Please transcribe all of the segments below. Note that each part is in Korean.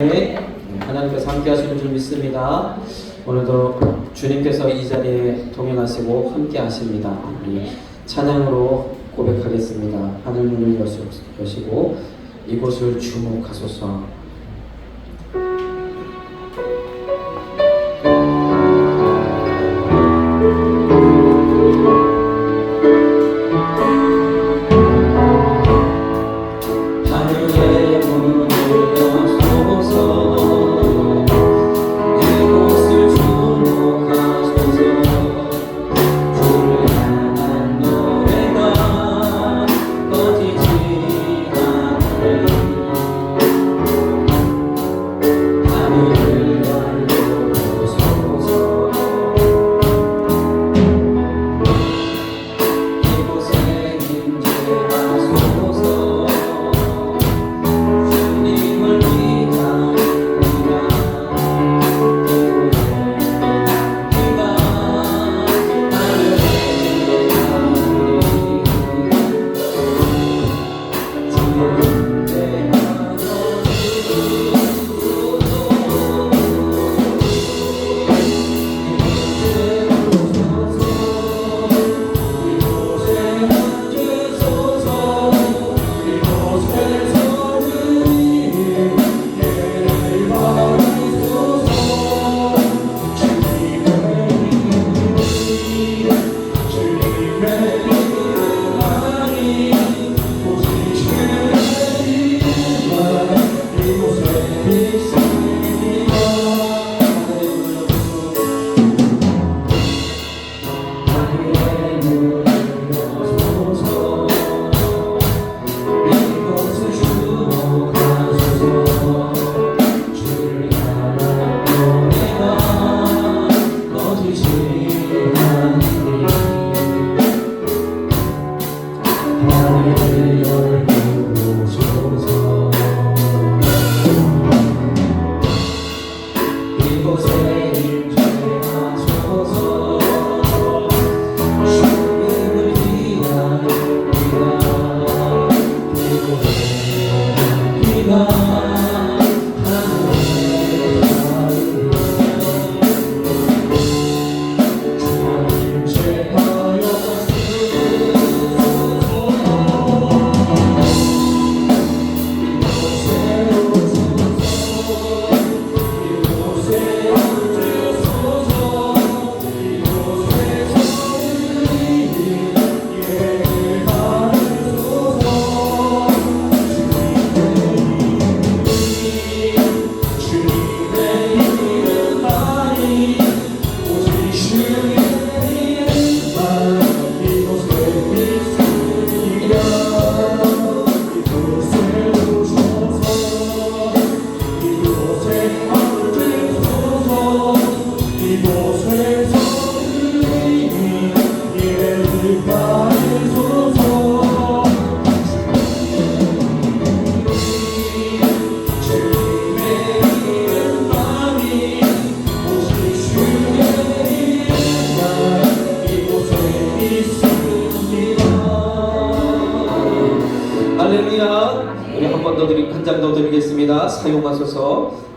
하나님께서 함께 하시는 줄 믿습니다. 오늘도 주님께서 이 자리에 동행하시고 함께 하십니다. 우리 찬양으로 고백하겠습니다. 하늘 문을 여시고 이곳을 주목하소서. 할렐루야. 우리 한 장 더 드리겠습니다. 사용하소서.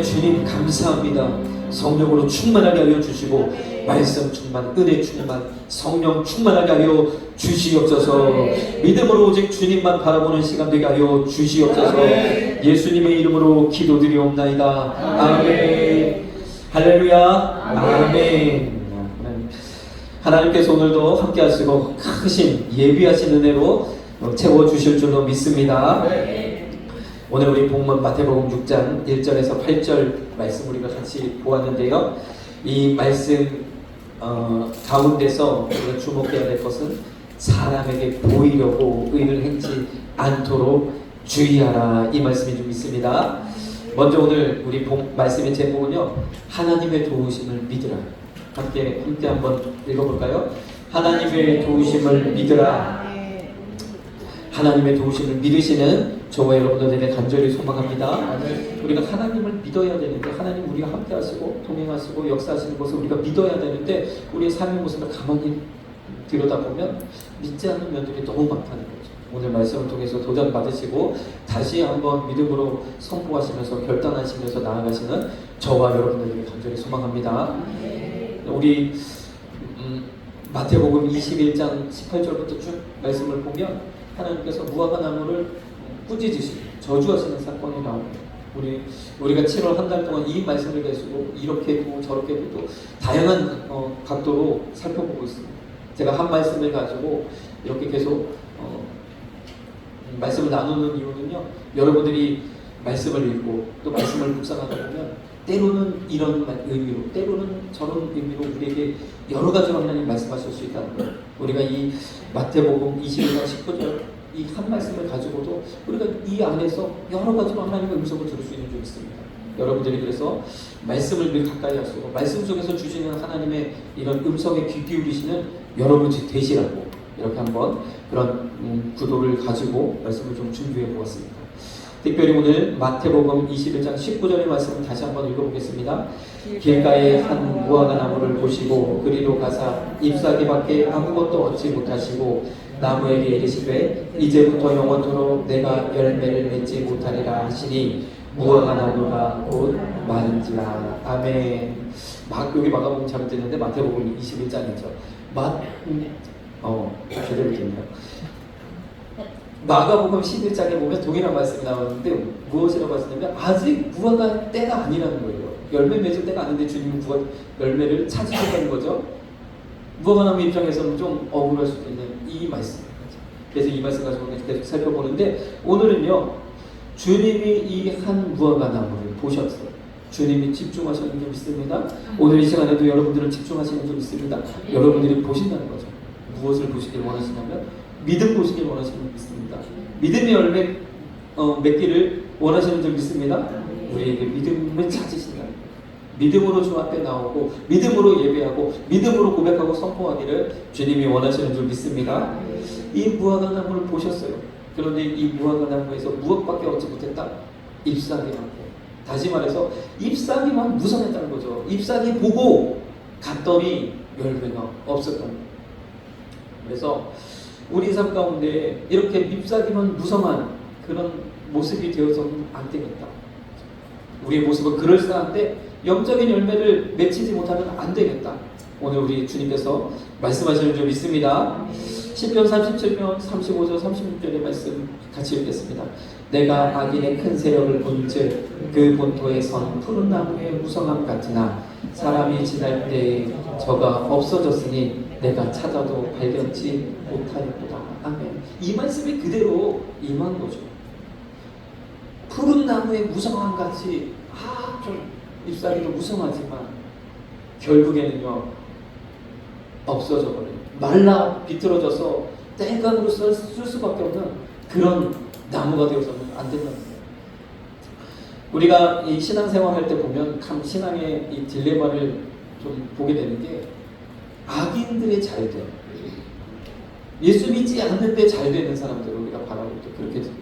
주님 감사합니다. 성령으로 충만하게 하여 주시고 말씀 충만, 은혜 충만, 성령 충만하게 하여 주시옵소서. 믿음으로 오직 주님만 바라보는 시간 되게 하여 주시옵소서. 예수님의 이름으로 기도드리옵나이다. 아멘. 할렐루야. 아멘. 하나님께서 오늘도 함께 하시고 크신 예비하신 은혜로 채워주실 줄로 믿습니다. 오늘 우리 본문 마태복음 6장 1절에서 8절 말씀 우리가 같이 보았는데요. 이 말씀 가운데서 우리가 주목해야 될 것은 사람에게 보이려고 의를 행치 않도록 주의하라, 이 말씀이 좀 있습니다. 먼저 오늘 우리 말씀의 제목은요, 하나님의 도우심을 믿으라. 함께 한번 읽어볼까요? 하나님의 도우심을 믿으라. 하나님의 도우심을 믿으시는 저와 여러분들에게 간절히 소망합니다. 우리가 하나님을 믿어야 되는데, 하나님 우리가 함께 하시고 동행하시고 역사하시는 것을 우리가 믿어야 되는데, 우리의 삶의 모습을 가만히 들여다보면 믿지 않는 면들이 너무 많다는 거죠. 오늘 말씀을 통해서 도전 받으시고 다시 한번 믿음으로 선포하시면서 결단하시면서 나아가시는 저와 여러분들에게 간절히 소망합니다. 우리 마태복음 21장 18절부터 쭉 말씀을 보면 하나님께서 무화과 나무를 꾸짖으시고 저주하시는 사건이 나옵니다. 우리가 7월 한 달 동안 이 말씀을 계시고 이렇게 보고 저렇게 보고 다양한 각도로 살펴보고 있습니다. 제가 한 말씀을 가지고 이렇게 계속 말씀을 나누는 이유는요, 여러분들이 말씀을 읽고 또 말씀을 묵상하다 보면 때로는 이런 의미로, 때로는 저런 의미로 우리에게 여러 가지로 하나님 말씀하실 수 있다는 거예요. 우리가 이 마태복음 21장 19절 이 한 말씀을 가지고도 우리가 이 안에서 여러 가지로 하나님의 음성을 들을 수 있는 줄 있습니다. 여러분들이 그래서 말씀을 늘 가까이 하시고 말씀 속에서 주시는 하나님의 이런 음성에 귀 기울이시는 여러분이 되시라고 이렇게 한번 그런 구도를 가지고 말씀을 좀 준비해 보았습니다. 특별히 오늘 마태복음 21장 19절의 말씀을 다시 한번 읽어보겠습니다. 길가에 한 무화과 나무를 보시고 그리로 가사 잎사귀밖에 아무것도 얻지 못하시고 나무에게 이르시되 이제부터 영원토록 내가 열매를 맺지 못하리라 하시니 무화과 나무가 곧 마른지라. 아멘. 여기 마가복음 잘못 되는데 마태복음 21장이죠. 제대로 됐네요. 마가복음 11장에 보면 동일한 말씀이 나오는데 무엇이라고 하시냐면 아직 무화과 때가 아니라는 거예요. 열매 맺을 때가 아닌데 주님은 열매를 찾으셨다는 거죠. 무화과 나무 입장에서는 좀 억울할 수도 있는 이 말씀. 그래서 이 말씀 가지고 계속 살펴보는데 오늘은요, 주님이 이 한 무화과 나무를 보셨어요. 주님이 집중하시는 줄 믿습니다. 오늘 이 시간에도 여러분들은 집중하시는 줄 믿습니다. 여러분들이 보신다는 거죠. 무엇을 보시길 원하시냐면 믿음 보시길 원하시는 줄 믿습니다. 믿음의 열매 맺기를 원하시는 줄 믿습니다. 우리에게 믿음을 찾으신다. 믿음으로 주 앞에 나오고 믿음으로 예배하고 믿음으로 고백하고 선포하기를 주님이 원하시는 줄 믿습니다. 이 무화과 나무를 보셨어요. 그런데 이 무화과 나무에서 무엇밖에 얻지 못했다? 잎사귀만. 다시 말해서 잎사귀만 무성했다는 거죠. 잎사귀 보고 갔더니 열매가 없었다는 거예요. 그래서 우리 삶 가운데 이렇게 잎사귀만 무성한 그런 모습이 되어서는 안 되겠다. 우리의 모습은 그럴싸한데 영적인 열매를 맺히지 못하면 안 되겠다. 오늘 우리 주님께서 말씀하시는 줄 믿습니다. 시편 37편 35절 36절의 말씀 같이 읽겠습니다. 내가 악인의 큰 세력을 본즉 그 본토에 선 푸른 나무의 무성함 같으나 사람이 지날 때에 저가 없어졌으니 내가 찾아도 발견치 못하였도다. 아멘. 이 말씀이 그대로 임한 거죠. 푸른 나무의 무성함 같이 좀 잎사귀도 무성하지만 결국에는요 없어져 버려요. 말라 비틀어져서 땡간으로 쓸 수밖에 없는 그런 나무가 되어서는 안 된다는 거예요. 우리가 이 신앙생활 할 때 보면 신앙의 이 딜레마를 좀 보게 되는 게 악인들의 잘됨, 예수 믿지 않는데 잘 되는 사람들을 우리가 바라볼 때 그렇게 돼요.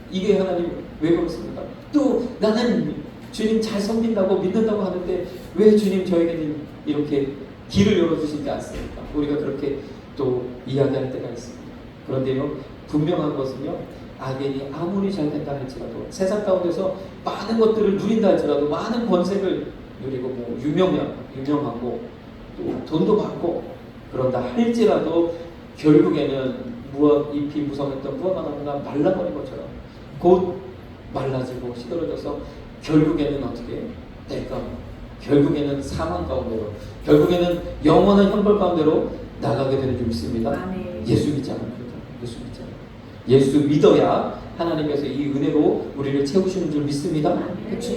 이게 하나님 왜 그렇습니까? 또 나는 주님 잘 섬긴다고 믿는다고 하는데 왜 주님 저에게는 이렇게 길을 열어주시지 않습니까? 우리가 그렇게 또 이야기할 때가 있습니다. 그런데요, 분명한 것은요, 악인이 아무리 잘 된다 할지라도 세상 가운데서 많은 것들을 누린다 할지라도 많은 권세를 누리고 뭐 유명하고 또 돈도 받고 그런다 할지라도 결국에는 잎이 무성했던 무화과 나무가 말라버린 것처럼 곧 말라지고 시들어져서 결국에는 어떻게 될까? 결국에는 사망 가운데로, 결국에는 영원한 형벌 가운데로 나가게 되는 줄 믿습니다. 예수 믿지 않으면 그렇다. 예수 믿지 않으면. 예수 믿어야 하나님께서 이 은혜로 우리를 채우시는 줄 믿습니다. 그렇죠?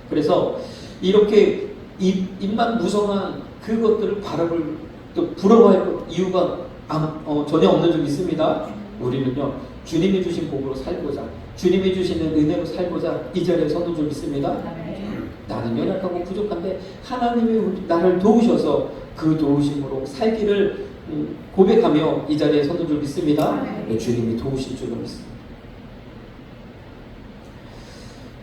그래서 이렇게 입만 무성한 그것들을 바라볼 또 부러워할 이유가 전혀 없는 줄 믿습니다. 우리는요 주님이 주신 복으로 살고자, 주님이 주시는 은혜로 살고자 이 자리에 서는 줄 믿습니다. 나는 연약하고 부족한데 하나님이 나를 도우셔서 그 도우심으로 살기를 고백하며 이 자리에 서는 줄 믿습니다. 주님이 도우실 줄로 믿습니다.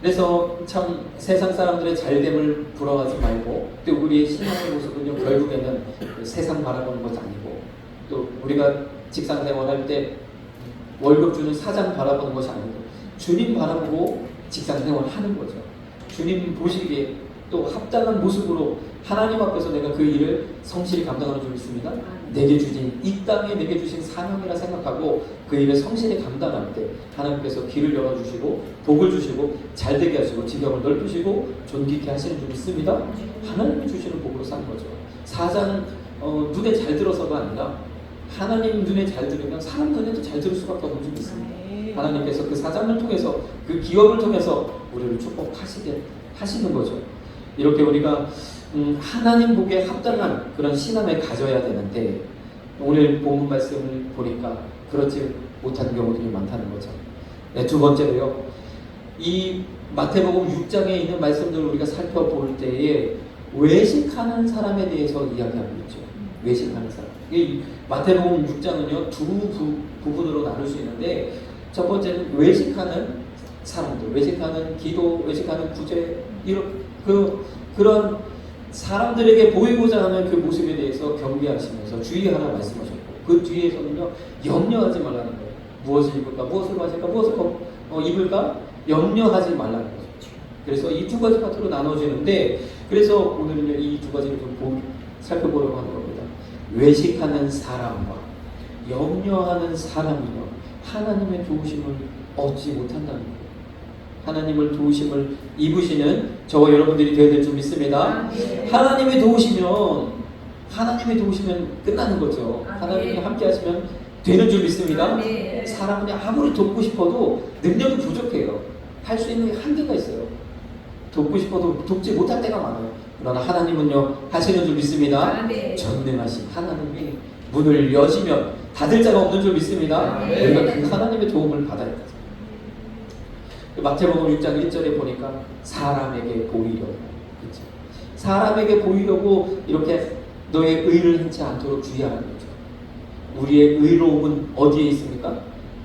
그래서 참 세상 사람들의 잘됨을 부러워하지 말고 또 우리의 신앙의 모습은요 결국에는 세상 바라보는 것이 아니고 또 우리가 직장 생활할 때 월급 주는 사장 바라보는 것이 아니고 주님 바라보고 직장 생활하는 거죠. 주님 보시기에 또 합당한 모습으로 하나님 앞에서 내가 그 일을 성실히 감당하는 줄 믿습니다. 내게 주신 이 땅에 내게 주신 사명이라 생각하고 그 일을 성실히 감당할 때 하나님께서 길을 열어주시고 복을 주시고 잘되게 하시고 지경을 넓히시고 존귀케 하시는 줄 믿습니다. 하나님이 주시는 복으로 산 거죠. 사자는 눈에 잘 들어서가 아니라 하나님 눈에 잘 들으면 사람 눈에도 잘 들을 수밖에 없는 줄 믿습니다. 하나님께서 그 사장을 통해서 그 기업을 통해서 우리를 축복하시게 하시는 거죠. 이렇게 우리가 하나님 복에 합당한 그런 신앙을 가져야 되는데 오늘 본문 말씀을 보니까 그렇지 못한 경우들이 많다는 거죠. 네, 두 번째로요. 이 마태복음 6장에 있는 말씀들을 우리가 살펴볼 때에 외식하는 사람에 대해서 이야기하고 있죠. 외식하는 사람. 이 마태복음 6장은요 두 부분으로 나눌 수 있는데 첫 번째는 외식하는 사람들, 외식하는 기도, 외식하는 구제 그런 사람들에게 보이고자 하는 그 모습에 대해서 경계하시면서 주의하라 말씀하셨고 그 뒤에서는요 염려하지 말라는 거예요. 무엇을 입을까, 무엇을 마실까, 무엇을 입을까 염려하지 말라는 거죠. 그래서 이 두 가지 파트로 나눠지는데, 그래서 오늘은요 이 두 가지를 좀 살펴보려고 하는 겁니다. 외식하는 사람과 염려하는 사람은요 하나님의 도우심을 얻지 못한다는 거예요. 하나님을 도우심을 입으시는 저와 여러분들이 되어야 될 줄 믿습니다. 하나님이 도우시면 끝나는 거죠. 하나님이 함께 하시면 되는 줄 믿습니다. 사람은 아무리 돕고 싶어도 능력이 부족해요. 할 수 있는 게 한계가 있어요. 돕고 싶어도 돕지 못할 때가 많아요. 그러나 하나님은요 하시는 줄 믿습니다. 전능하신 하나님이 문을 여시면 닫을 자가 없는 줄 믿습니다. 우리가 그 하나님의 도움을 받아야 돼요. 마태복음 6장 1절에 보니까 사람에게 보이려고, 그렇죠? 사람에게 보이려고 이렇게 너의 의를 행치 않도록 주의하는 거죠. 우리의 의로움은 어디에 있습니까?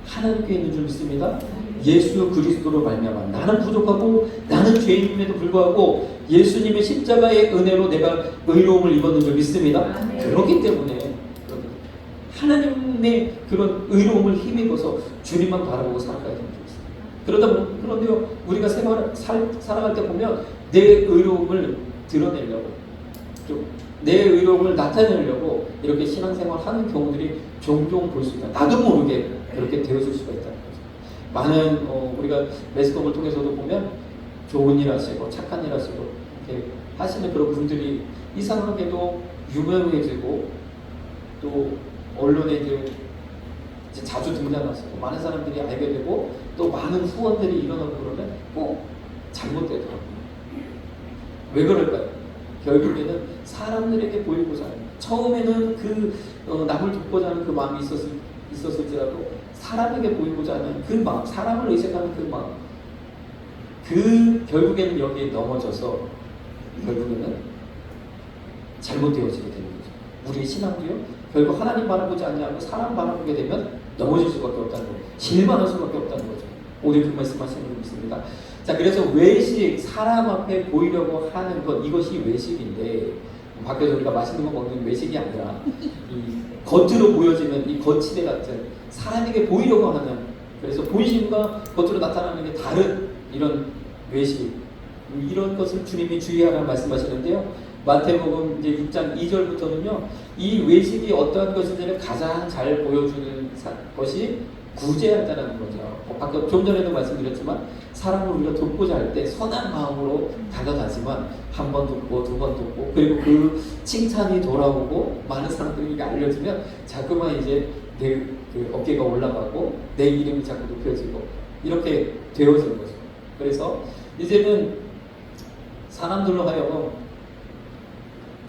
하나님께 있는 줄 믿습니다. 예수 그리스도로 말미암아 나는 부족하고 나는 죄인임에도 불구하고 예수님의 십자가의 은혜로 내가 의로움을 입었는 줄 믿습니다. 그렇기 때문에 하나님의 그런 의로움을 힘입어서 주님만 바라보고 살아가야 됩니다. 그런데요 우리가 살아갈 때 보면 내 의로움을 드러내려고, 내 의로움을 나타내려고 이렇게 신앙생활 하는 경우들이 종종 볼 수 있다. 나도 모르게 그렇게 되어질 수가 있다는 거죠. 많은 우리가 매스컴을 통해서도 보면 좋은 일 하시고 착한 일 하시고 이렇게 하시는 그런 분들이 이상하게도 유명해지고 또 언론에 이제 자주 등장하시고 많은 사람들이 알게 되고 또 많은 후원들이 일어나고 그러면 꼭 잘못되더라고요. 왜 그럴까요? 결국에는 사람들에게 보이고자 하는, 처음에는 남을 돕고자 하는 그 마음이 있었을지라도 사람에게 보이고자 하는 그 마음, 사람을 의식하는 그 마음, 결국에는 여기에 넘어져서 결국에는 잘못되어지게 되는 거죠. 우리의 신앙도요 결국 하나님 바라보지 않냐고 사람 바라보게 되면 넘어질 수밖에 없다는 거예요. 실망할 수밖에 없다는 거죠. 오늘 그 말씀하시는 분 있습니다. 자, 그래서 외식, 사람 앞에 보이려고 하는 것, 이것이 외식인데, 밖에서 우리가 맛있는 거 먹는 외식이 아니라 이 겉으로 보여지는 이 거치대 같은 사람에게 보이려고 하는, 그래서 본심과 겉으로 나타나는 게 다른 이런 외식, 이런 것을 주님이 주의하라고 말씀하시는데요. 마태복음 이제 6장 2절부터는요, 이 외식이 어떠한 것인지를 가장 잘 보여주는 것이 구제한다는 거죠. 아까 좀 전에도 말씀드렸지만 사람을 우리가 돕고자 할 때 선한 마음으로 다가가지만 한 번 돕고 두 번 돕고 그리고 그 칭찬이 돌아오고 많은 사람들에게 알려지면 자꾸만 이제 내 어깨가 올라가고 내 이름이 자꾸 높여지고 이렇게 되어지는 거죠. 그래서 이제는 사람들로 하여금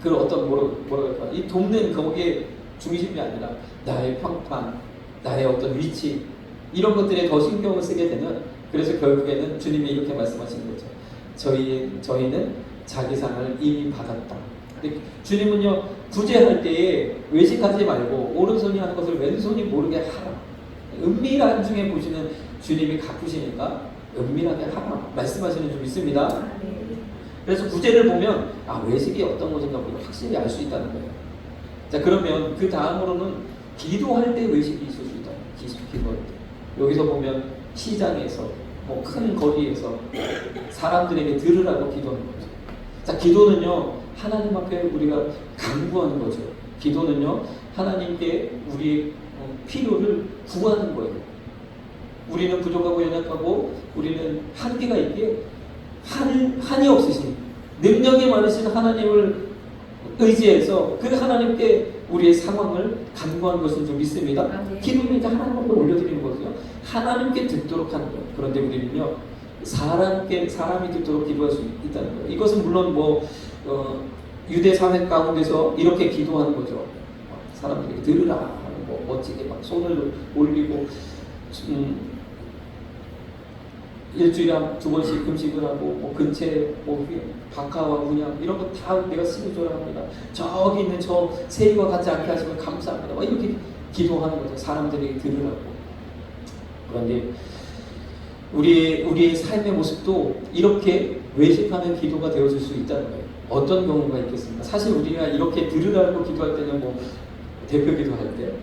그 어떤 뭐랄까 이 돕는 거기에 중심이 아니라 나의 평판, 나의 어떤 위치 이런 것들에 더 신경을 쓰게 되는, 그래서 결국에는 주님이 이렇게 말씀하시는 거죠. 저희는 자기 상을 이미 받았다. 근데 주님은요 구제할 때에 외식하지 말고 오른손이 하는 것을 왼손이 모르게 하라. 은밀한 중에 보시는 주님이 갚으시니까 은밀하게 하라 말씀하시는 줄 믿습니다. 그래서 구제를 보면 외식이 어떤 것인가 확실히 알 수 있다는 거예요. 자, 그러면 그 다음으로는 기도할 때 외식이 있을 수 있다. 기도할 때. 여기서 보면 시장에서 큰 거리에서 사람들에게 들으라고 기도하는 거죠. 자, 기도는요 하나님 앞에 우리가 간구하는 거죠. 기도는요 하나님께 우리의 필요를 구하는 거예요. 우리는 부족하고 연약하고 우리는 한계가 있기에 한이 없으신 능력이 많으신 하나님을 의지해서 그 하나님께 우리의 상황을 간구하는 것을 좀 믿습니다. 기도는 이제 하나님 앞에 올려드리는 거죠. 하나님께 듣도록 하는 거예요. 그런데 우리는요 사람이 듣도록 기도할 수 있다는 거예요. 이것은 물론 유대 사회 가운데서 이렇게 기도하는 거죠. 사람들에게 들으라 하는 멋지게 막 손을 올리고 일주일에 두 번씩 금식을 하고 근처에 박하와 문양 이런 거 다 내가 쓰기조라 합니다. 저기 있는 저 세리와 같지 않게 하시면 감사합니다. 이렇게 기도하는 거죠. 사람들이 들으라고. 그런데 우리의 삶의 모습도 이렇게 외식하는 기도가 되어질 수 있다는 거예요. 어떤 경우가 있겠습니까? 사실 우리가 이렇게 들으라고 기도할 때는 대표 기도할 때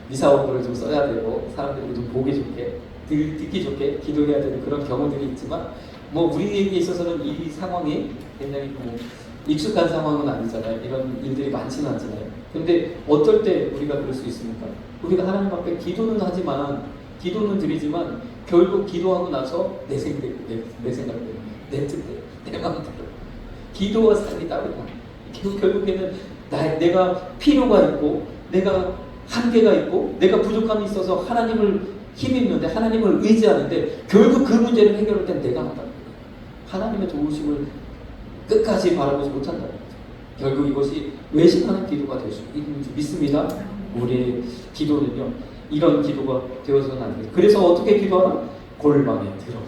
미사 원고를 좀 써야 되고 사람들이 좀 보기 좋게 듣기 좋게 기도해야 되는 그런 경우들이 있지만 뭐 우리에게 있어서는 이 상황이 굉장히 뭐 익숙한 상황은 아니잖아요. 이런 일들이 많지는 않잖아요. 근데 어떨 때 우리가 그럴 수 있습니까? 우리가 하나님 앞에 기도는 하지만 기도는 드리지만 결국 기도하고 나서 내 생각대로 내 뜻대로 내 마음대로 기도와 삶이 따르다. 결국에는 내가 필요가 있고 내가 한계가 있고 내가 부족함이 있어서 하나님을 힘입는데 하나님을 의지하는데 결국 그 문제를 해결할 땐 내가 한다. 하나님의 도우심을 끝까지 바라보지 못한다. 결국 이것이 외식하는 기도가 될 수 있는 줄 믿습니다. 우리의 기도는요 이런 기도가 되어서는 안 돼요. 그래서 어떻게 기도하나? 골방에 들어가.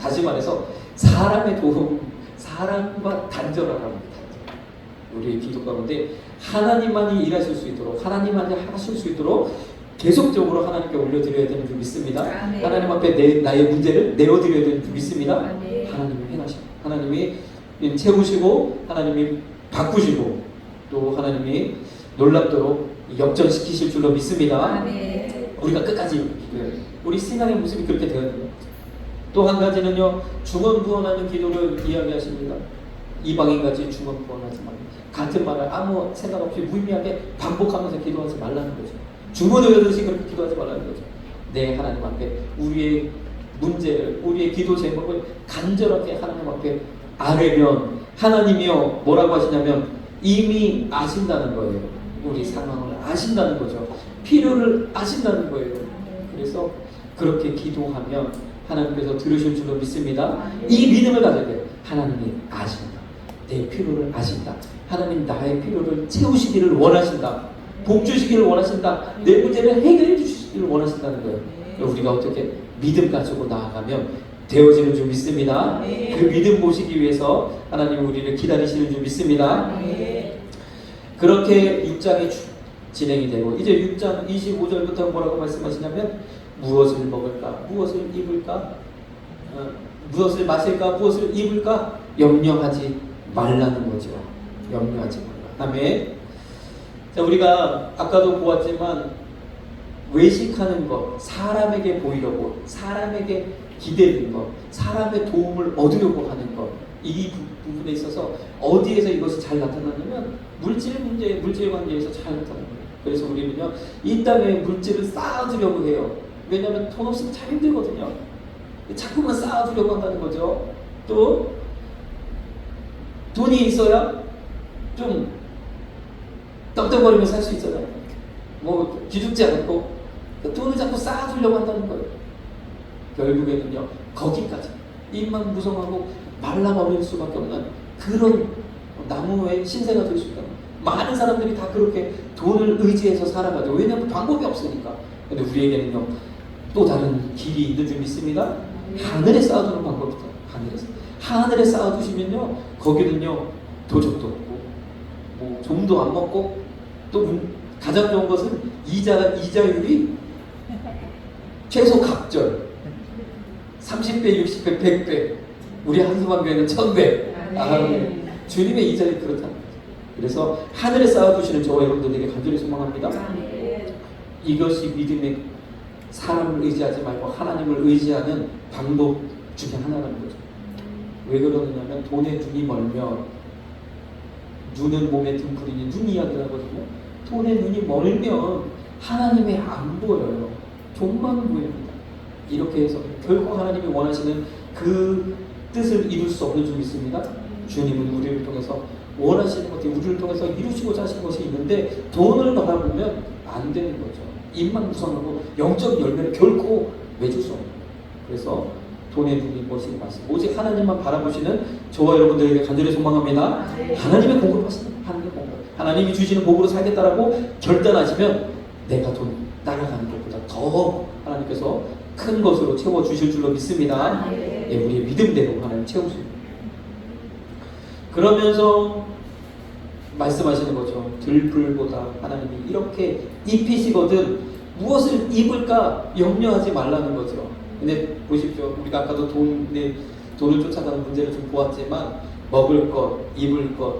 다시 말해서 사람의 도움, 사람과 단절하라는 겁니다. 우리의 기도 가운데 하나님만이 일하실 수 있도록 하나님만이 하실 수 있도록 계속적으로 하나님께 올려드려야 되는 줄 믿습니다. 네. 하나님 앞에 나의 문제를 내어드려야 되는 줄 믿습니다. 네. 하나님이 해나시고 하나님이 채우시고 하나님이 바꾸시고 또 하나님이 놀랍도록 역전시키실 줄로 믿습니다. 네. 우리가 끝까지 우리 신앙의 모습이 그렇게 되어야 됩니다. 또 한 가지는요 중언부언하는 기도를 이야기하십니다. 이방인같이 중언부언하지 말고 같은 말을 아무 생각 없이 무의미하게 반복하면서 기도하지 말라는 거죠. 주문을 외우듯이 그렇게 기도하지 말라는 거죠. 네, 하나님 앞에 우리의 문제를 우리의 기도 제목을 간절하게 하나님 앞에 아뢰면 하나님이요 뭐라고 하시냐면 이미 아신다는 거예요. 우리 상황을 아신다는 거죠. 필요를 아신다는 거예요. 그래서 그렇게 기도하면 하나님께서 들으실 줄로 믿습니다. 이 믿음을 가져야 돼요. 하나님이 아신다. 내 필요를 아신다. 하나님 나의 필요를 채우시기를 원하신다. 복 주시기를 원하신다. 내 문제를 해결해 주시기를 원하신다는 거예요. 우리가 어떻게 믿음 가지고 나아가면 되어지는 줄 믿습니다. 그 믿음 보시기 위해서 하나님 우리를 기다리시는 줄 믿습니다. 그렇게 6장이 진행이 되고 이제 6장 25절부터 뭐라고 말씀하시냐면 무엇을 먹을까? 무엇을 입을까? 무엇을 마실까? 무엇을 입을까? 염려하지 말라는 거죠. 염려하지 말라. 아멘. 자, 우리가 아까도 보았지만 외식하는 것, 사람에게 보이려고, 사람에게 기대는 것, 사람의 도움을 얻으려고 하는 것, 이 부분에 있어서 어디에서 이것이 잘 나타나냐면 물질 문제, 물질 관계에서 잘 나타나는 거예요. 그래서 우리는요 이 땅에 물질을 쌓아두려고 해요. 왜냐하면 돈 없으면 참 힘들거든요. 자꾸만 쌓아두려고 한다는 거죠. 또 돈이 있어야 좀 떡떡거리며 살 수 있잖아요. 뭐 기죽지 않고 돈을 자꾸 쌓아두려고 한다는 거예요. 결국에는요 거기까지 입만 무성하고 말라버릴 수밖에 없는 그런 나무의 신세가 될 수 있다. 많은 사람들이 다 그렇게 돈을 의지해서 살아가죠. 왜냐하면 방법이 없으니까. 근데 우리에게는요 또 다른 길이 있는 줄 믿습니다. 하늘에 쌓아두는 방법이다. 하늘에 쌓아두시면요 거기는요 도적도 없고 뭐 좀도 안 먹고 또 가장 좋은 것은 이자율이 최소 갑절 30배, 60배, 100배 우리 한수만교회는 1000배. 주님의 이자율이 그렇다는 거죠. 그래서 하늘에 쌓아두시는 저와 여러분들에게 간절히 소망합니다. 이것이 믿음의 사람을 의지하지 말고 하나님을 의지하는 방법 중에 하나라는 거죠. 왜 그러느냐면 돈에 눈이 멀면 눈은 몸에 등불이니 눈 이야기를 하거든요. 돈에 눈이 멀면 하나님이 안 보여요. 돈만 보입니다. 이렇게 해서 결국 하나님이 원하시는 그 뜻을 이룰 수 없는 줄 믿습니다. 주님은 우리를 통해서 원하시는 것들이 우리를 통해서 이루시고자 하시는 것이 있는데 돈을 바라보면 안 되는 거죠. 입만 무성하고 영적 열매를 결코 맺을 수 없는 거예요. 그래서 돈에 눈이 멀지 마시고 오직 하나님만 바라보시는 저와 여러분들에게 간절히 소망합니다. 하나님의 공급하시는 하나님의 공급, 하나님이 주시는 복으로 살겠다라고 결단하시면 내가 돈 따라가는 것보다 더 하나님께서 큰 것으로 채워주실 줄로 믿습니다. 예, 우리의 믿음대로 하나님 채우십니다. 그러면서 말씀하시는 거죠. 들불보다 하나님이 이렇게 입히시거든 무엇을 입을까 염려하지 말라는 거죠. 근데 보십시오. 우리가 아까도 돈을 쫓아가는 문제를 좀 보았지만 먹을 것, 입을 것,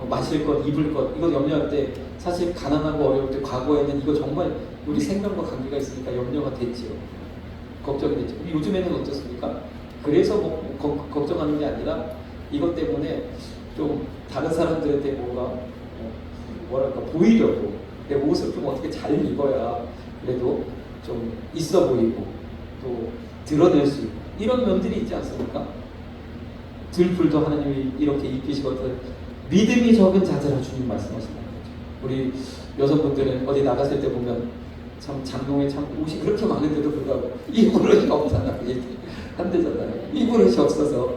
마실 것, 입을 것 이거 염려할 때 사실 가난하고 어려울 때 과거에는 이거 정말 우리 생명과 관계가 있으니까 염려가 됐지요. 걱정이 되죠. 요즘에는 어떻습니까? 그래서 걱정하는 게 아니라 이것 때문에 좀 다른 사람들한테 뭐랄까 보이려고 내 옷을 좀 어떻게 잘 입어야 그래도 좀 있어 보이고 또 드러낼 수 있고 이런 면들이 있지 않습니까? 들풀도 하나님이 이렇게 입히시거든 믿음이 적은 자들아 주님 말씀하신다는 거죠. 우리 여성분들은 어디 나갔을 때 보면 참 장롱에 참 옷이 그렇게 많은데도 불구하고 이 버릇이 없잖아 한대잖아요. 이 버릇이 없어서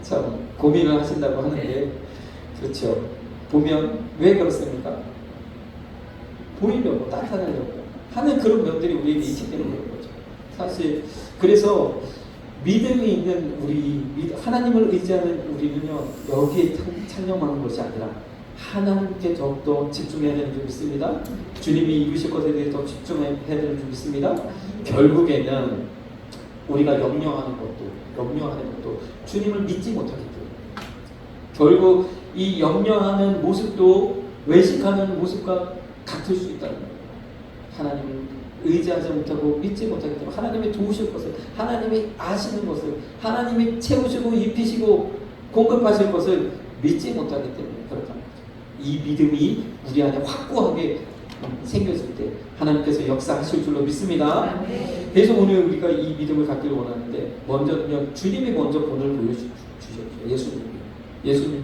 참 고민을 하신다고 하는데 그렇죠. 보면 왜 그렇습니까? 보이려고 나타내려고 하는 그런 면들이 우리에게 있기 때문에 그런 거죠. 사실 그래서 믿음이 있는 우리 하나님을 의지하는 우리는요 여기에 찬양하는 것이 아니라 하나님께 더욱더 집중해야 되는 줄 믿습니다. 주님이 이루실 것에 대해 더 집중해야 되는 줄 믿습니다. 결국에는 우리가 염려하는 것도 주님을 믿지 못하기 때문에 결국 이 염려하는 모습도 외식하는 모습과 같을 수 있다는 거예요. 하나님을 의지하지 못하고 믿지 못하기 때문에 하나님이 도우실 것을 하나님이 아시는 것을 하나님이 채우시고 입히시고 공급하실 것을 믿지 못하기 때문에 그렇다는 거죠. 이 믿음이 우리 안에 확고하게 생겼을 때 하나님께서 역사하실 줄로 믿습니다. 그래서 오늘 우리가 이 믿음을 갖기를 원하는데 먼저는요 주님이 먼저 본을 보여주셨죠. 예수님이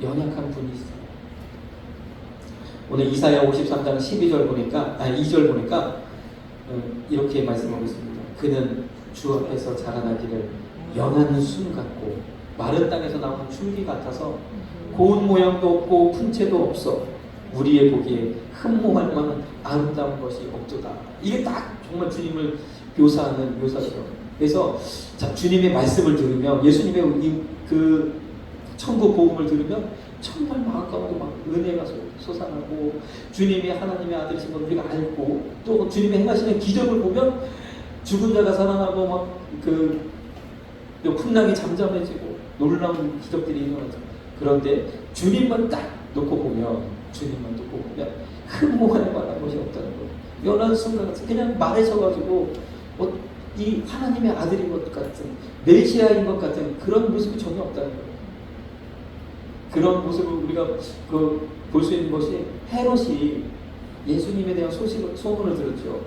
연약한 분이시죠. 오늘 이사야 53장 12절 보니까 2절 보니까 이렇게 말씀하고 있습니다. 그는 주 앞에서 자라나기를 연한 순 같고 마른 땅에서 나오는 줄기 같아서 고운 모양도 없고 품체도 없어 우리의 보기에 흠모할 만한 아름다운 것이 없도다. 이게 딱 정말 주님을 묘사하는 묘사죠. 그래서 자, 주님의 말씀을 들으면 예수님의 그 천국 복음을 들으면 정말 마음 가운데 막 은혜가 솟아나고 주님이 하나님의 아들이신 걸 우리가 알고 또 주님이 행하시는 기적을 보면 죽은 자가 살아나고 막 그 풍랑이 잠잠해지고 놀라운 기적들이 일어나죠. 그런데 주님만 딱 놓고 보면 흠모할 만한 것이 없다는 거예요. 연한 순간 그냥 말하셔가지고 이 하나님의 아들인 것 같은 메시아인 것 같은 그런 모습이 전혀 없다는 거예요. 그런 모습을 우리가 볼 수 있는 것이 헤롯이 예수님에 대한 소문을 들었죠.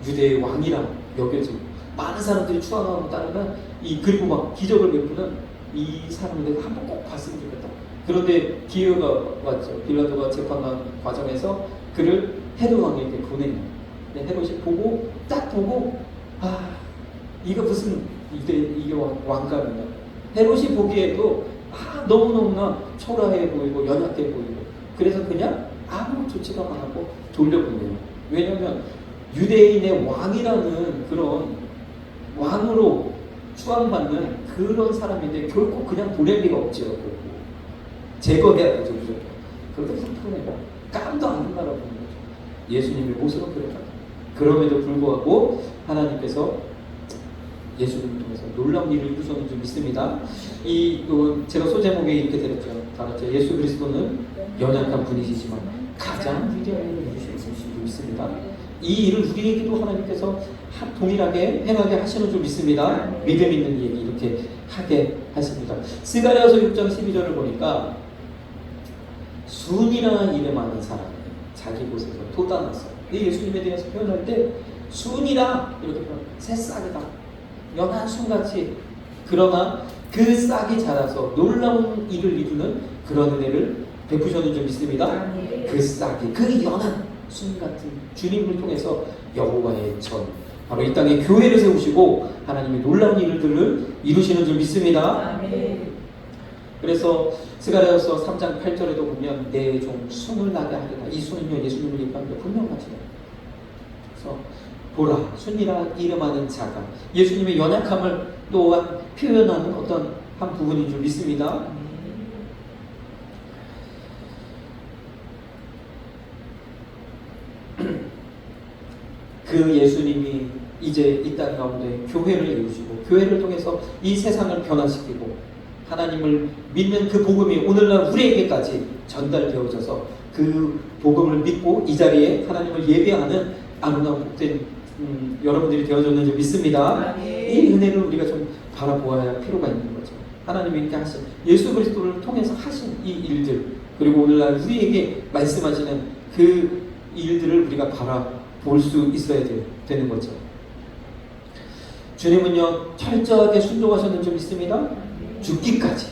유대의 왕이라 여겨지고 많은 사람들이 추앙하고 따르면 그리고 막 기적을 베푸는 이 사람을 내가 한번 꼭 봤으면 좋겠다. 그런데 기회가 왔죠. 빌라도가 재판하는 과정에서 그를 헤롯 왕에게 보내요. 헤롯이 딱 보고 이거 무슨 이게 왕감이냐. 헤롯이 보기에도 너무너무나 초라해 보이고 연약해 보이고 그래서 그냥 아무 조치가 안 하고 돌려보내요. 왜냐하면 유대인의 왕이라는 그런 왕으로 추앙받는 그런 사람인데 결코 그냥 보낼 리가 없죠. 제거해야 되죠. 그렇게 슬프네요. 깜도 안 된다라고 하는 거죠. 예수님의 모습은 그랬다. 그럼에도 불구하고 하나님께서 예수님을 통해서 놀라운 일을 이루셨는 줄 믿습니다. 제가 소제목에 이렇게 드렸죠. 다 같이 예수 그리스도는 연약한 분이시지만 가장 위대한 일을 이루실 줄 믿습니다. 이 일을 우리에게도 하나님께서 동일하게 행하게 하시는 줄 믿습니다. 믿음 있는 이에게 이렇게 하게 하십니다. 스가랴서 6장 12절을 보니까 순이라는 이름 아는 사람이 자기 곳에서 돋아났어요. 예수님에 대해서 표현할 때 순이라 이렇게 표현, 새싹이다. 연한 순같이 그러나 그 싹이 자라서 놀라운 일을 이루는 그런 은혜를 베푸셨는 줄 믿습니다. 그 싹이 그 연한 순 같은 주님을 통해서 여호와의 전 바로 이 땅에 교회를 세우시고 하나님의 놀라운 일들을 이루시는 줄 믿습니다. 그래서 스가랴서 3장 8절에도 보면 내 종 순을 나게 하리라. 이 순은요 예수님을 얘기하는데 분명하죠. 그래서 보라 순이라 이름하는 자가 예수님의 연약함을 또한 표현하는 어떤 한 부분인 줄 믿습니다. 그 예수님이 이제 이 땅 가운데 교회를 이루시고 교회를 통해서 이 세상을 변화시키고 하나님을 믿는 그 복음이 오늘날 우리에게까지 전달되어져서 그 복음을 믿고 이 자리에 하나님을 예배하는 아름다운 복된 여러분들이 되어줬는지 믿습니다. 이 은혜를 우리가 좀 바라보아야 할 필요가 있는 거죠. 하나님이 이렇게 하신 예수 그리스도를 통해서 하신 이 일들, 그리고 오늘날 우리에게 말씀하시는 그 일들을 우리가 바라볼 수 있어야 되는 거죠. 주님은요 철저하게 순종하셨는 줄 믿습니다. 죽기까지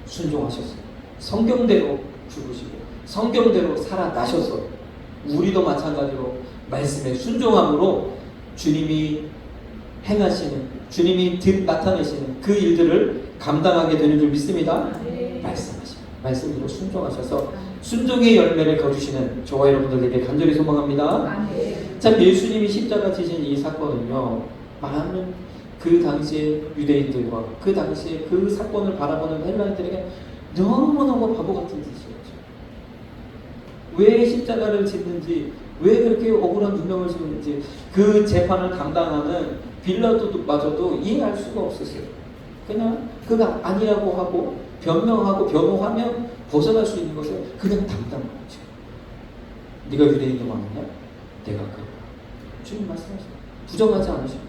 순종하셨어요. 성경대로 죽으시고 성경대로 살아나셔서 우리도 마찬가지로 말씀에 순종함으로 주님이 행하시는, 주님이 나타내시는 그 일들을 감당하게 되는 줄 믿습니다. 말씀하십니다. 말씀으로 순종하셔서 순종의 열매를 거두시는 저와 여러분들에게 간절히 소망합니다. 참 예수님이 십자가 지신 이 사건은요 많은 그 당시의 유대인들과 그 당시에 그 사건을 바라보는 헬라인들에게 너무너무 바보 같은 짓이었죠. 왜 십자가를 짓는지, 왜 그렇게 억울한 누명을 지는지 그 재판을 감당하는 빌라도마저도 이해할 수가 없었어요. 그냥 그가 아니라고 하고 변명하고 변호하면 벗어날 수 있는 것을 그냥 담당한 거죠. 네가 유대인의 왕이냐? 내가 그거야. 주님 말씀하시고 부정하지 않으시고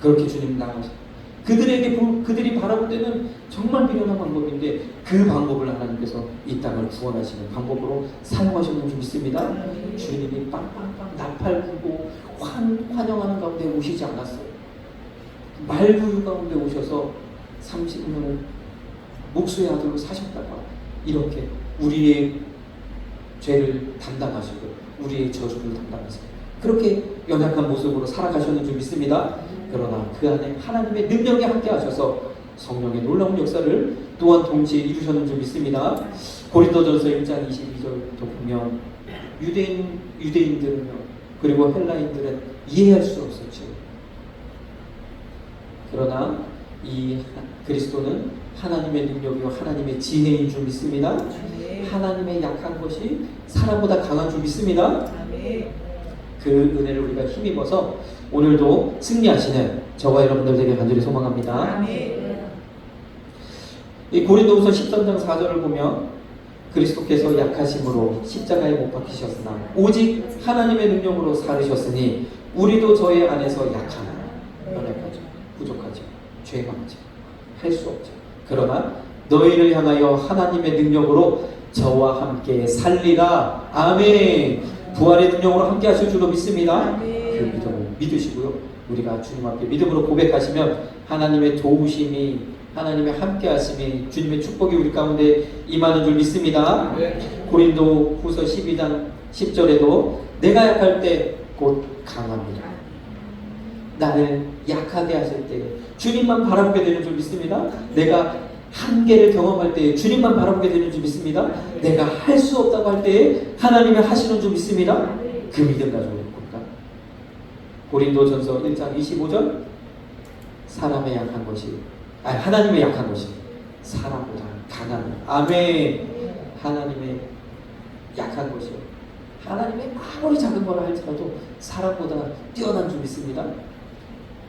그렇게 주님 나가시고 그들이 바라볼 때는 정말 미련한 방법인데 그 방법을 하나님께서 이 땅을 구원하시는 방법으로 사용하시는 줄 믿습니다. 주님이 빵빵빵 나팔 불고 환영하는 가운데 오시지 않았어요. 말구유 가운데 오셔서 30년을 목수의 아들로 사셨다가 이렇게 우리의 죄를 담당하시고 우리의 저주를 담당하시고 그렇게 연약한 모습으로 살아가셨는 줄 믿습니다. 그러나 그 안에 하나님의 능력이 함께 하셔서 성령의 놀라운 역사를 또한 동시에 이루셨는 줄 믿습니다. 고린도전서 1장 22절도 보면 유대인들은요 그리고 헬라인들은 이해할 수 없었죠. 그러나 이 그리스도는 하나님의 능력이요 하나님의 지혜인 줄 믿습니다. 하나님의 약한 것이 사람보다 강한 줄 믿습니다. 그 은혜를 우리가 힘입어서 오늘도 승리하시는 저와 여러분들에게 간절히 소망합니다. 이 고린도후서 13장 4절을 보면 그리스도께서 약하심으로 십자가에 못 박히셨으나 오직 하나님의 능력으로 살으셨으니 우리도 저의 안에서 약하나 연약하죠, 부족하죠, 죄 많죠, 할 수 없죠. 그러나 너희를 향하여 하나님의 능력으로 저와 함께 살리라. 아멘. 부활의 능력으로 함께 하실 줄로 믿습니다. 그 믿음을 믿으시고요. 우리가 주님 앞에 믿음으로 고백하시면 하나님의 도우심이, 하나님의 함께 하심이, 주님의 축복이 우리 가운데 임하는 줄 믿습니다. 고린도 후서 12장 10절에도 내가 약할 때 곧 강합니다. 나를 약하게 하실 때 주님만 바라보게 되는 줄 믿습니다. 내가 한계를 경험할 때 주님만 바라보게 되는 줄 믿습니다. 내가 할 수 없다고 할 때 하나님이 하시는 줄 믿습니다. 그 믿음 가지고 있습니다. 고린도전서 1장 25절 사람의 약한 것이 하나님의 약한 것이 사람보다 강한 아멘. 하나님의 약한 것이 하나님의 아무리 작은 거라 할지라도 사람보다 뛰어난 줄 믿습니다.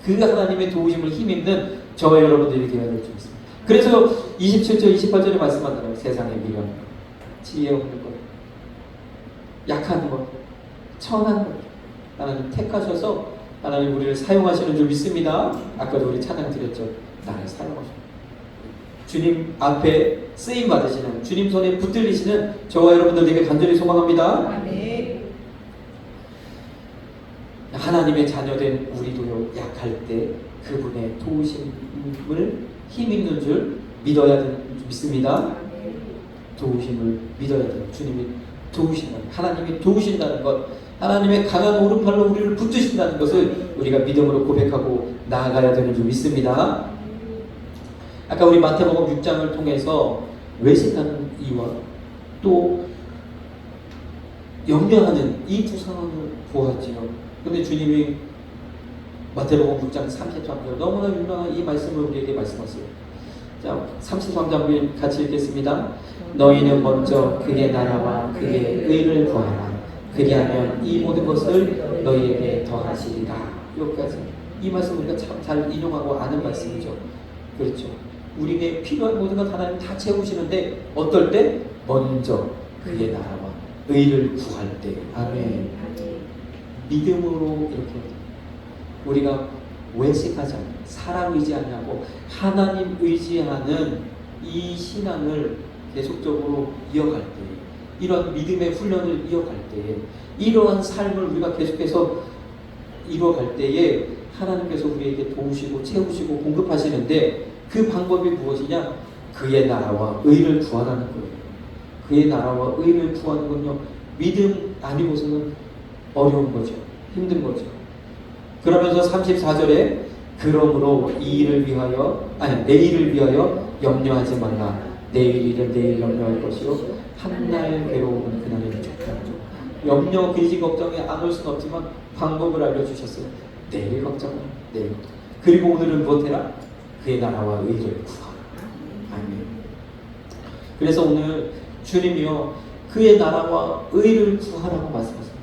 그 하나님의 도우심을 힘입는 저와 여러분들이 되어야 될 줄 믿습니다. 그래서 27절 28절에 말씀하잖아요. 세상의 미련, 지혜 없는 것, 약한 것, 천한 것 하나님 택하셔서 하나님 우리를 사용하시는 줄 믿습니다. 아까도 우리 찬양 드렸죠. 나를 사용하셔. 주님 앞에 쓰임 받으시는, 주님 손에 붙들리시는 저와 여러분들에게 간절히 소망합니다. 하나님의 자녀된 우리도요 약할 때 그분의 도우심을 힘있는 줄 믿어야 믿습니다. 도우심을 믿어야 돼요. 주님이 도우신다는, 하나님이 도우신다는 것, 하나님의 강한 오른팔로 우리를 붙드신다는 것을 우리가 믿음으로 고백하고 나아가야 되는 줄 믿습니다. 아까 우리 마태복음 6장을 통해서 외식하는 이와 또 염려하는 이 두 상황을 보았지요. 근데 주님이 마태복음 6장 33절 너무나 유명한 이 말씀을 우리에게 말씀하세요. 자, 33절 같이 읽겠습니다. 너희는 먼저 그의 나라와 그의 의를 구하라. 그리하면 이 모든 것을 너희에게 더하시리라. 여기까지 이 말씀 우리가 참 잘 인용하고 아는 말씀이죠. 그렇죠. 우리에게 필요한 모든 것 하나님 다 채우시는데 어떨 때? 먼저 그의 나라와 의를 구할 때. 아멘. 믿음으로 이렇게 우리가 외식하지 않고 사람 의지하지 않고 하나님 의지하는 이 신앙을 계속적으로 이어갈 때, 이런 믿음의 훈련을 이어갈 때, 이러한 삶을 우리가 계속해서 이루어갈 때에 하나님께서 우리에게 도우시고 채우시고 공급하시는데, 그 방법이 무엇이냐? 그의 나라와 의를 구하라는 거예요. 그의 나라와 의를 구하는 건요, 믿음 아니고서는 어려운 거죠. 힘든 거죠. 그러면서 34절에 그러므로 내일을 위하여 염려하지 말라. 내일 염려할 것이요 한날 괴로움은 그날에 좋다죠. 염려, 근심, 걱정에 안 올 수는 없지만 방법을 알려주셨어요. 내일 걱정은 내일. 그리고 오늘은 무엇해라? 그의 나라와 의를 구하라. 아멘. 그래서 오늘 주님이요, 그의 나라와 의를 구하라고 말씀하세요.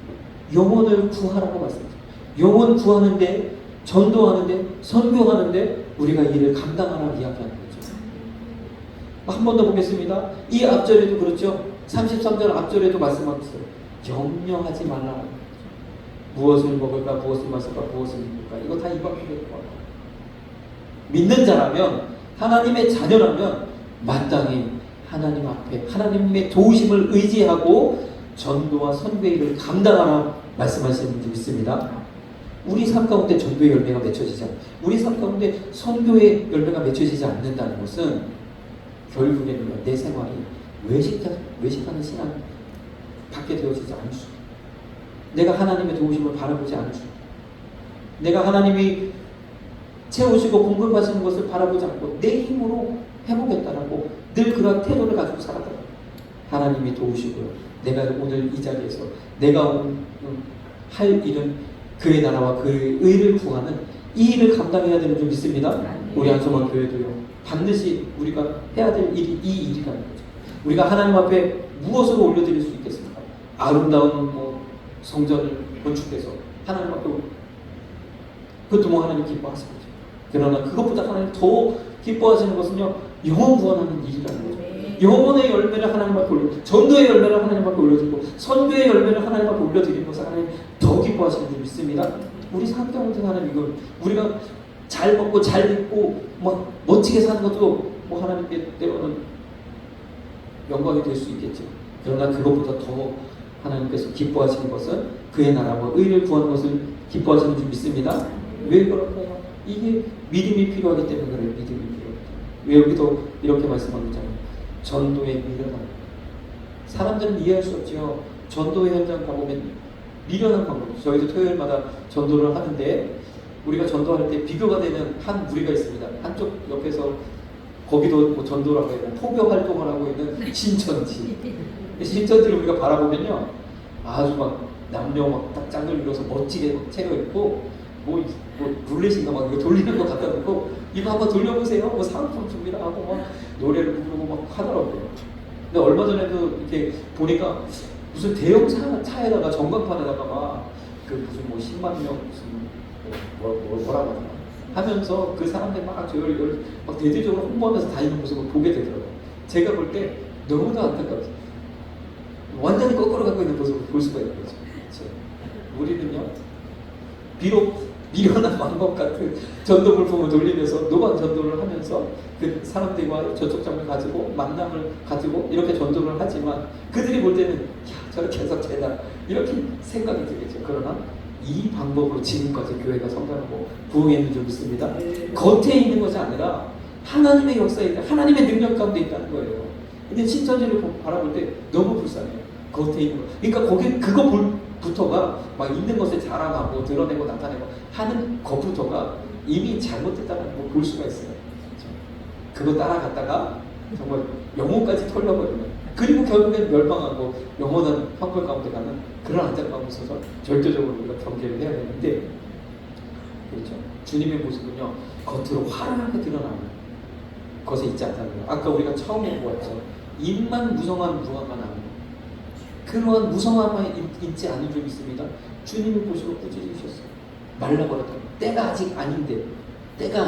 영혼을 구하라고 말씀하세요. 영혼 구하는데, 전도하는데, 선교하는데 우리가 이를 감당하라고 이야기하는 거죠. 한 번 더 보겠습니다. 이 앞절에도 그렇죠. 33절 앞절에도 말씀하셨어요. 염려하지 말라. 무엇을 먹을까, 무엇을 마실까, 무엇을 입을까, 이거 다 이방인의 거예요. 믿는 자라면, 하나님의 자녀라면 마땅히 하나님 앞에 하나님의 도우심을 의지하고 전도와 선교의 일을 감당하라 말씀하시는 줄 믿습니다. 우리 삶 가운데 전도의 열매가 맺혀지지 않고, 우리 삶 가운데 선교의 열매가 맺혀지지 않는다는 것은 결국에는 내 생활이 외식하는 신앙 받게 되어지지 않을 수, 내가 하나님의 도우심을 바라보지 않을 수, 내가 하나님이 채우시고 공급하시는 것을 바라보지 않고 내 힘으로 해보겠다라고 늘 그런 태도를 가지고 살았더라고요. 하나님이 도우시고요, 내가 오늘 이 자리에서 내가 할 일은 그의 나라와 그의 의를 구하는 이 일을 감당해야 되는 줄 믿습니다. 우리 한소만 교회도요, 반드시 우리가 해야 될 일이 이 일이라는 거죠. 우리가 하나님 앞에 무엇으로 올려드릴 수 있겠습니까? 아름다운 성전을 건축해서 하나님 앞에, 그것도 하나님 기뻐하시는 거죠. 그러나 그것보다 하나님 더 기뻐하시는 것은요, 영혼 구원하는 일이라는 거죠. 영혼의 열매를 하나님 앞에 올려, 전도의 열매를 하나님 앞에 올려드리고 선교의 열매를 하나님 앞에 올려드리는 것을 하나님 더 기뻐하시는 줄 믿습니다. 우리 삶 가운데 하나님, 이걸 우리가 잘 먹고 잘 입고 막 멋지게 사는 것도 하나님께 때로는 영광이 될 수 있겠죠. 그러나 그것보다 더 하나님께서 기뻐하시는 것은 그의 나라와 의를 구하는 것을 기뻐하시는 줄 믿습니다. 왜 그럴까요? 이게 믿음이 필요하기 때문에 그래요. 믿음이 필요하기 때문에. 왜 여기도 이렇게 말씀하고 있잖아요. 전도에 미련한, 사람들은 이해할 수 없죠. 전도의 현장 가보면 미련한 방법. 저희도 토요일마다 전도를 하는데, 우리가 전도할 때 비교가 되는 한 무리가 있습니다. 한쪽 옆에서, 거기도 전도라고 해야 되나, 포교 활동을 하고 있는 신천지. 신천지를 우리가 바라보면요, 아주 막 남녀 막 딱 짝을 이뤄서 멋지게 차려입고 룰렛인가 막 이거 돌리는 거 갖다 놓고 이거 한번 돌려보세요. 사은품 줍니다 하고 막 노래를 부르고 막 하더라고요. 근데 얼마 전에도 이렇게 보니까 무슨 대형 차에다가 전광판에다가 막 무슨 10만 명 무슨 뭐라고 하나 하면서 그 사람들 막 저를 막 대대적으로 홍보하면서 다니는 모습을 보게 되더라고요. 제가 볼 때 너무나 안타까웠어요. 완전히 거꾸로 갖고 있는 모습을 볼 수가 있는 거죠. 그렇죠? 우리는요, 비록 미련한 방법 같은 전도 물품을 돌리면서 노방 전도를 하면서 그 사람들과 저촉점을 가지고 만남을 가지고 이렇게 전도를 하지만, 그들이 볼 때는 야, 저렇게 해서 되나 이렇게 생각이 들겠죠. 그러나 이 방법으로 지금까지 교회가 성장하고 부흥했는 줄 믿습니다. 겉에 있는 것이 아니라 하나님의 역사에 있다, 하나님의 능력 가운데 있다는 거예요. 근데 신천지를 바라볼 때 너무 불쌍해요. 겉에 있는 거. 그러니까 그거부터가 막 있는 것을 자랑하고 드러내고 나타내고 하는 것부터가 이미 잘못됐다는 걸 볼 수가 있어요. 그거 따라갔다가 정말 영혼까지 털려버리는, 그리고 결국엔 멸망하고 영원한 형벌 가운데 가는 그런 안타까움이 있어서 절대적으로 우리가 경계를 해야 되는데, 그렇죠. 주님의 모습은요, 겉으로 화려하게 드러나는 것에 있지 않다는 거예요. 아까 우리가 처음에 보았죠. 입만 무성한 무화과 나무, 그러한 무성함만 있지 않은 줄 믿습니다. 주님을 보시고 꾸짖으셨어요. 말라버렸다. 때가 아직 아닌데, 때가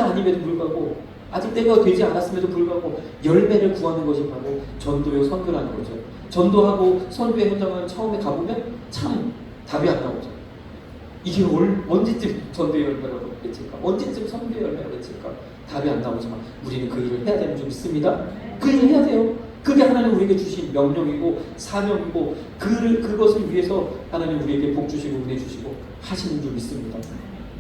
아님에도 불구하고, 아직 때가 되지 않았음에도 불구하고 열매를 구하는 것이 바로 전도요 선교라는 거죠. 전도하고 선교의 현장을 처음에 가보면 참 답이 안 나오죠. 이게 언제쯤 전도 열매라고 외칠까? 언제쯤 선교 열매라고 외칠까? 답이 안 나오지만 우리는 그 일을 해야 되는 줄 믿습니다. 그 일을 해야 돼요. 그게 하나님 우리에게 주신 명령이고 사명이고 그것을 위해서 하나님 우리에게 복 주시고 은혜 주시고 하시는 줄 믿습니다.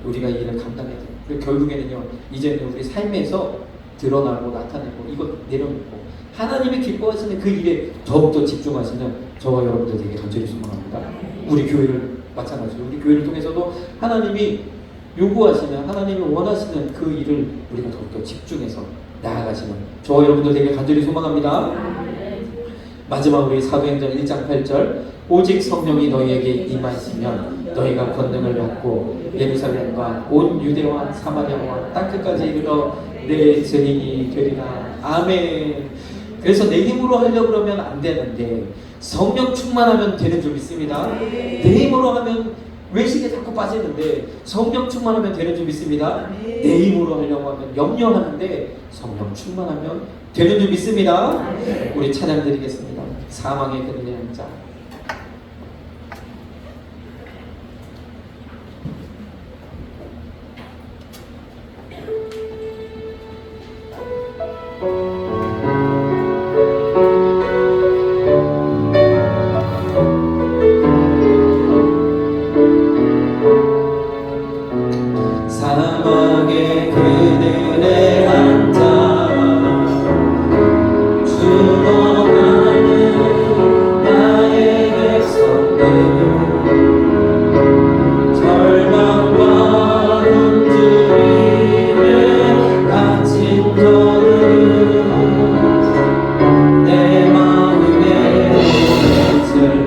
우리가 이 일을 감당해야 돼요. 그리고 결국에는요, 이제는 우리 삶에서 드러나고 나타내고 이것 내려놓고 하나님이 기뻐하시는 그 일에 더욱더 집중하시는 저와 여러분들 되게 간절히 소망합니다. 우리 교회를 마찬가지로 우리 교회를 통해서도 하나님이 요구하시는, 하나님이 원하시는 그 일을 우리가 더욱더 집중해서 나아가시는 저와 여러분들 되게 간절히 소망합니다. 마지막 우리 사도행전 1장 8절 오직 성령이 너희에게 임하시면 너희가 권능을 받고 예루살렘과 온 유대와 사마리아와 땅끝까지 이르러 내 증인이 되리라. 아멘. 그래서 내 힘으로 하려고 그러면 안 되는데 성령 충만하면 되는 줄 믿습니다. 내 힘으로 하면 외식에 자꾸 빠지는데 성령 충만하면 되는 줄 믿습니다. 내 힘으로 하려고 하면 염려하는데 성령 충만하면 되는 줄 믿습니다. 우리 찬양 드리겠습니다. 사망의 그늘의 양자. 사막의 그늘에 앉아 죽어가는 나의 백성들 절망과 굶주림에 갇힌 저는 내 마음에 슬픔